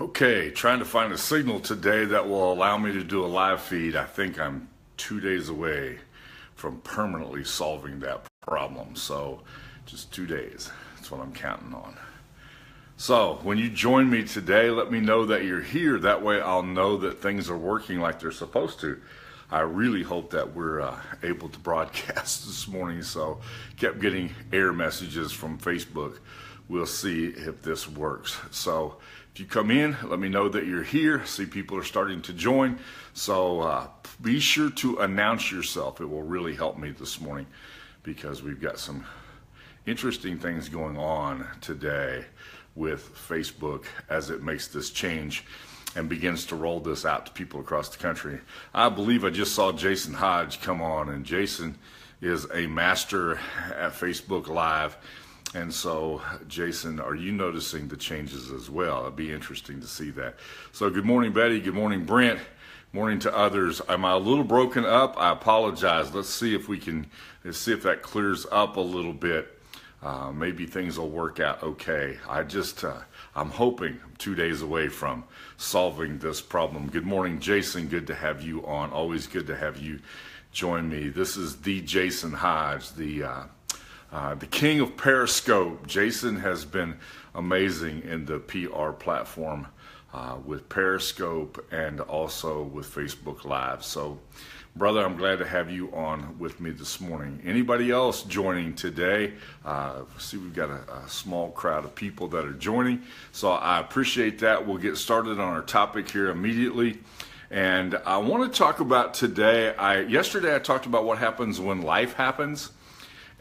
Okay, trying to find a signal today that will allow me to do a live feed. I think I'm 2 days away from permanently solving that problem. So just 2 days, that's what I'm counting on. So when you join me today, let me know that you're here. That way I'll know that things are working like they're supposed to. I really hope that we're able to broadcast this morning. So kept getting error messages from Facebook. We'll see if this works. So if you come in, let me know that you're here. See, people are starting to join. So be sure to announce yourself. It will really help me this morning because we've got some interesting things going on today with Facebook as it makes this change and begins to roll this out to people across the country. I believe I just saw Jason Hodge come on, and Jason is a master at Facebook Live. And so, Jason, are you noticing the changes as well? It'd be interesting to see that. So good morning, Betty. Good morning, Brent. Morning to others. Am I a little broken up? I apologize. Let's see if that clears up a little bit. Maybe things will work out okay. I'm hoping I'm 2 days away from solving this problem. Good morning, Jason. Good to have you on. Always good to have you join me. This is the Jason Hodge, the king of Periscope. Jason has been amazing in the PR platform with Periscope and also with Facebook Live. So, brother, I'm glad to have you on with me this morning. Anybody else joining today? See, we've got a small crowd of people that are joining. So I appreciate that. We'll get started on our topic here immediately. And I want to talk about today. Yesterday I talked about what happens when life happens.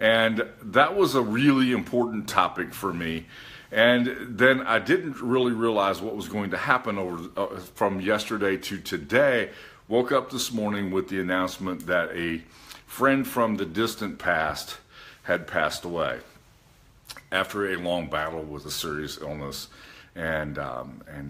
And that was a really important topic for me. And then I didn't really realize what was going to happen from yesterday to today. Woke up this morning with the announcement that a friend from the distant past had passed away after a long battle with a serious illness, and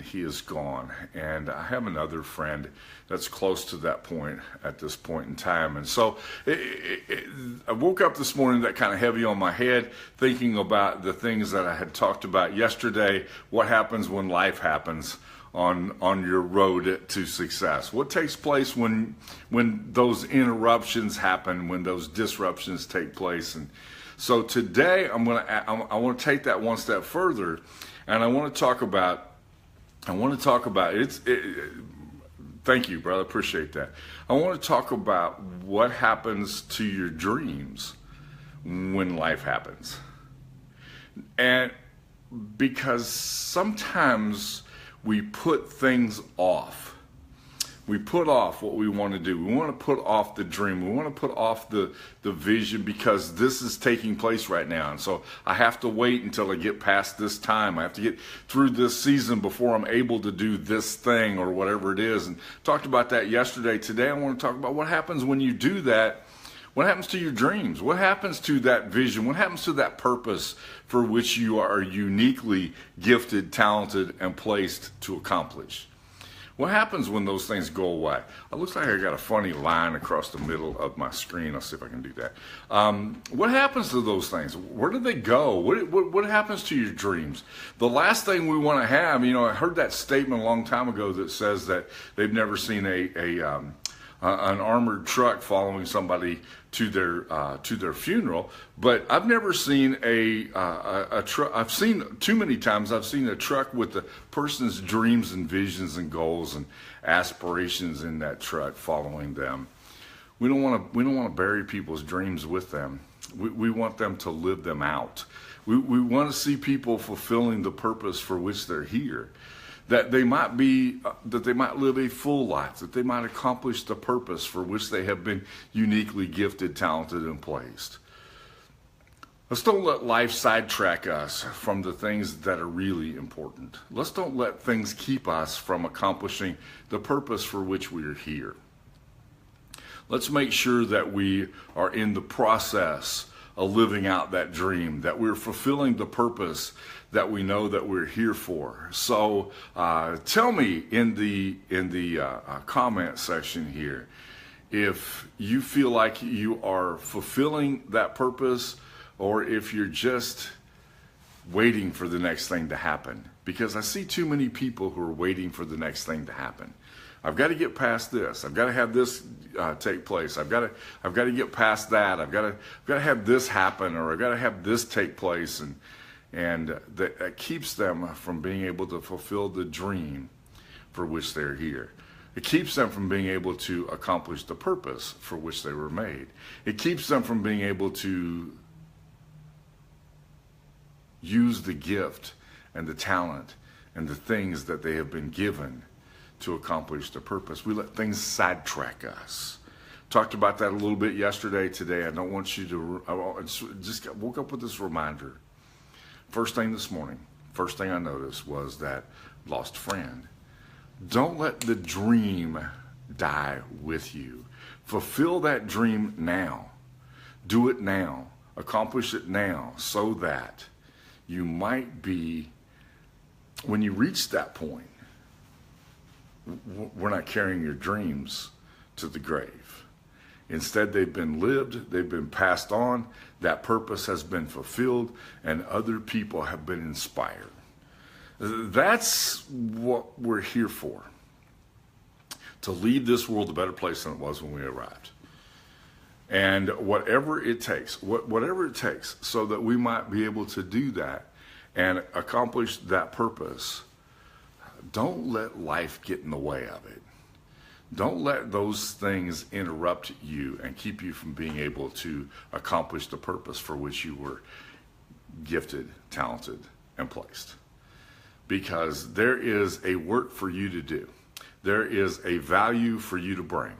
he is gone. And I have another friend that's close to that point at this point in time. And so I woke up this morning that kind of heavy on my head, thinking about the things that I had talked about yesterday. What happens when life happens on your road to success? What takes place when those interruptions happen, when those disruptions take place? And so today I want to take that one step further, and I want to talk about thank you, brother. Appreciate that. I want to talk about what happens to your dreams when life happens. And because sometimes we put things off. We put off what we want to do. We want to put off the dream. We want to put off the vision because this is taking place right now. And so I have to wait until I get past this time. I have to get through this season before I'm able to do this thing or whatever it is. And talked about that yesterday. Today I want to talk about what happens when you do that. What happens to your dreams? What happens to that vision? What happens to that purpose for which you are uniquely gifted, talented, and placed to accomplish? What happens when those things go away? It looks like I got a funny line across the middle of my screen. I'll see if I can do that. What happens to those things? Where do they go? What happens to your dreams? The last thing we want to have, I heard that statement a long time ago that says that they've never seen an armored truck following somebody to their funeral, but I've never seen a truck. I've seen too many times. I've seen a truck with the person's dreams and visions and goals and aspirations in that truck following them. We don't want to bury people's dreams with them. We want them to live them out. We want to see people fulfilling the purpose for which they're here. That they might live a full life, that they might accomplish the purpose for which they have been uniquely gifted, talented, and placed. Let's don't let life sidetrack us from the things that are really important. Let's don't let things keep us from accomplishing the purpose for which we are here. Let's make sure that we are in the process of living out that dream, that we're fulfilling the purpose that we know that we're here for. So tell me in the comment section here if you feel like you are fulfilling that purpose or if you're just waiting for the next thing to happen. because I see too many people who are waiting for the next thing to happen. I've got to get past this. I've got to have this take place. I've got to get past that. I've got to have this happen, or I've got to have this take place, and that keeps them from being able to fulfill the dream for which they're here. It keeps them from being able to accomplish the purpose for which they were made. It keeps them from being able to use the gift and the talent and the things that they have been given to accomplish the purpose. We let things sidetrack us. Talked about that a little bit yesterday. Today, I don't want you to, I just woke up with this reminder. First thing this morning, first thing I noticed was that lost friend. Don't let the dream die with you. Fulfill that dream now. Do it now. Accomplish it now, so that you might be, when you reach that point, we're not carrying your dreams to the grave. Instead, they've been lived, they've been passed on, that purpose has been fulfilled, and other people have been inspired. That's what we're here for, to leave this world a better place than it was when we arrived. And whatever it takes, so that we might be able to do that and accomplish that purpose. Don't let life get in the way of it. Don't let those things interrupt you and keep you from being able to accomplish the purpose for which you were gifted, talented, and placed. Because there is a work for you to do. There is a value for you to bring.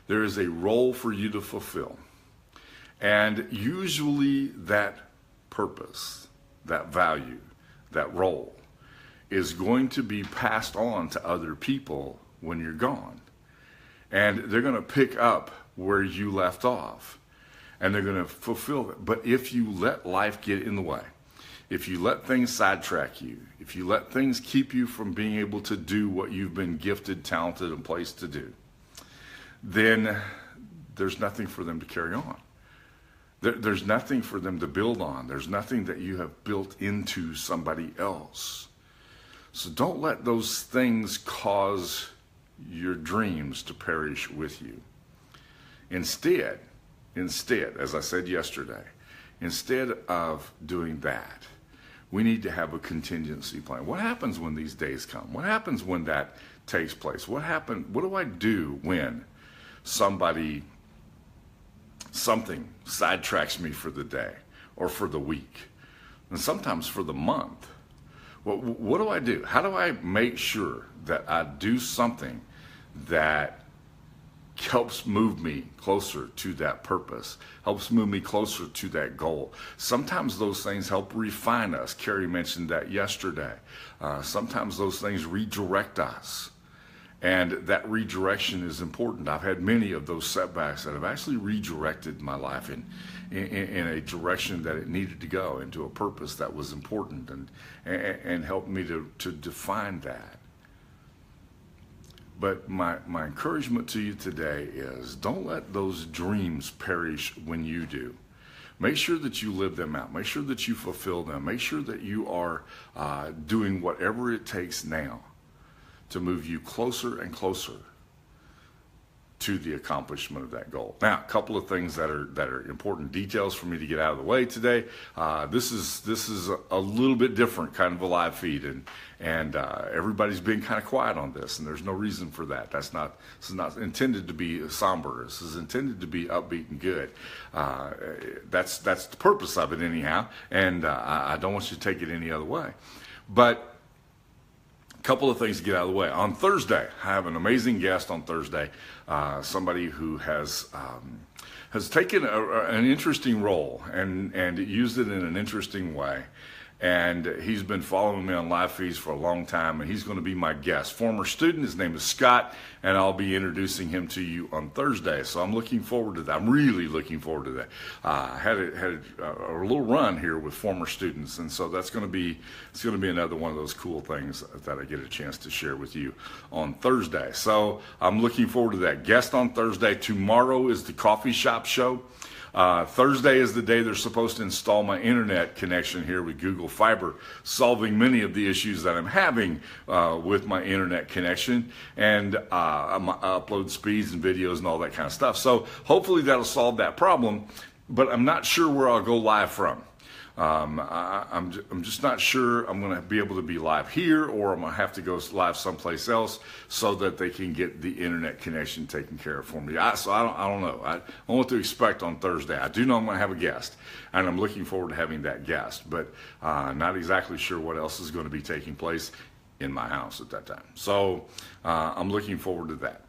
There is a role for you to fulfill. And usually that purpose, that value, that role is going to be passed on to other people when you're gone. And they're going to pick up where you left off. And they're going to fulfill it. But if you let life get in the way, if you let things sidetrack you, if you let things keep you from being able to do what you've been gifted, talented, and placed to do, then there's nothing for them to carry on. There's nothing for them to build on. There's nothing that you have built into somebody else. So don't let those things cause your dreams to perish with you. Instead, as I said yesterday, instead of doing that, we need to have a contingency plan. What happens when these days come? What happens when that takes place? What do I do when something sidetracks me for the day or for the week and sometimes for the month? What do I do? How do I make sure that I do something that helps move me closer to that purpose, helps move me closer to that goal? Sometimes those things help refine us. Carrie mentioned that yesterday. Sometimes those things redirect us. And that redirection is important. I've had many of those setbacks that have actually redirected my life in a direction that it needed to go, into a purpose that was important, and helped me to define that. But my encouragement to you today is, don't let those dreams perish when you do. Make sure that you live them out. Make sure that you fulfill them. Make sure that you are doing whatever it takes now to move you closer and closer to the accomplishment of that goal. Now, a couple of things that are important details for me to get out of the way today. This is a little bit different kind of a live feed, and everybody's being kind of quiet on this, and there's no reason for that. This is not intended to be somber. This is intended to be upbeat and good. That's the purpose of it anyhow, and I don't want you to take it any other way. But couple of things to get out of the way. On Thursday, I have an amazing guest on Thursday, somebody who has taken an interesting role and used it in an interesting way. And he's been following me on live feeds for a long time, and he's going to be my guest. Former student, his name is Scott, and I'll be introducing him to you on Thursday. So I'm looking forward to that. I'm really looking forward to that. I had a little run here with former students, and so it's going to be another one of those cool things that I get a chance to share with you on Thursday. So I'm looking forward to that guest on Thursday. Tomorrow is the coffee shop show. Thursday is the day they're supposed to install my internet connection here with Google Fiber, solving many of the issues that I'm having with my internet connection and my upload speeds and videos and all that kind of stuff. So hopefully that'll solve that problem, but I'm not sure where I'll go live from. I'm just not sure I'm going to be able to be live here, or I'm going to have to go live someplace else so that they can get the internet connection taken care of for me. So I don't know. I don't know what to expect on Thursday. I do know I'm going to have a guest, and I'm looking forward to having that guest, but not exactly sure what else is going to be taking place in my house at that time. So I'm looking forward to that.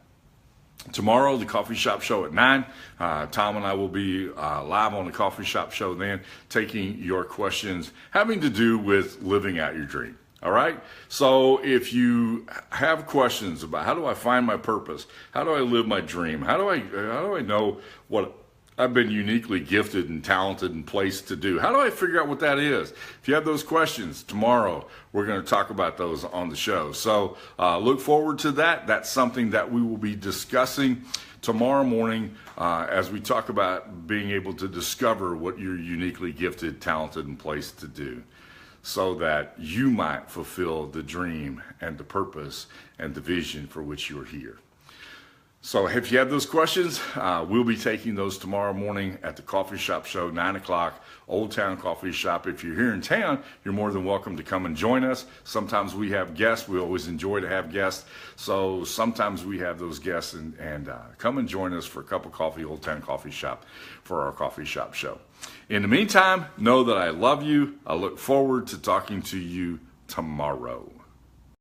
Tomorrow, the Coffee Shop Show at 9. Tom and I will be live on the Coffee Shop Show then, taking your questions having to do with living out your dream. All right? So if you have questions about how do I find my purpose, how do I live my dream, how do I know what I've been uniquely gifted and talented and placed to do, how do I figure out what that is? If you have those questions, tomorrow we're going to talk about those on the show. So look forward to that. That's something that we will be discussing tomorrow morning as we talk about being able to discover what you're uniquely gifted, talented, and placed to do, so that you might fulfill the dream and the purpose and the vision for which you're here. So if you have those questions, we'll be taking those tomorrow morning at the Coffee Shop Show, 9 o'clock, Old Town Coffee Shop. If you're here in town, you're more than welcome to come and join us. Sometimes we have guests. We always enjoy to have guests. So sometimes we have those guests, and come and join us for a cup of coffee, Old Town Coffee Shop, for our Coffee Shop Show. In the meantime, know that I love you. I look forward to talking to you tomorrow.